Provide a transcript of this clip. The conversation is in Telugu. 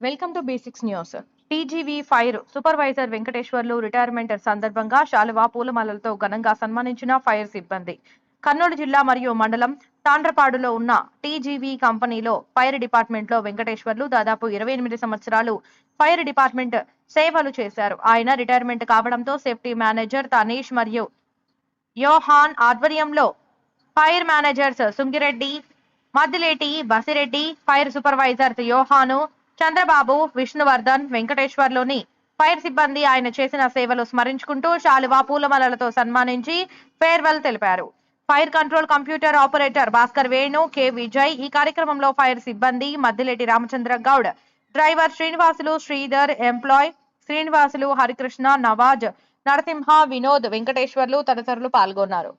Welcome to basics news. TGV fire supervisor Venkateswarlu retirement సందర్భంగా శాలువా పూలమాలలతో ఘనంగా సన్మానించిన ఫైర్ సిబ్బంది. కర్నూలు జిల్లా మరియు మండలం తాండ్రపాడులో ఉన్న టీజీవీ కంపెనీలో ఫైర్ డిపార్ట్మెంట్ లో వెంకటేశ్వర్లు దాదాపు 28 సంవత్సరాలు ఫైర్ డిపార్ట్మెంట్ సేవలు చేశారు. ఆయన రిటైర్మెంట్ కావడంతో సేఫ్టీ మేనేజర్ తనీష్ మరియు యోహాన్ ఆధ్వర్యంలో fire managers Sungireddy, Maddileti Basireddy, fire supervisors Yohanu, Chandrababu, Vishnuvardhan, వెంకటేశ్వర్లోని fire సిబ్బంది ఆయన చేసిన సేవలు స్మరించుకుంటూ శాలువా పూలమాలలతో సన్మానించి ఫేర్వెల్ తెలిపారు. Fire control computer operator Bhaskar Venu, K Vijay, ఈ కార్యక్రమంలో ఫైర్ సిబ్బంది మద్దిలేటి రామచంద్ర గౌడ్, డ్రైవర్ శ్రీనివాసులు, శ్రీధర్, ఎంప్లాయ్ శ్రీనివాసులు, హరికృష్ణ, నవాజ్, నరసింహ, వినోద్, వెంకటేశ్వర్లు తదితరులు పాల్గొన్నారు.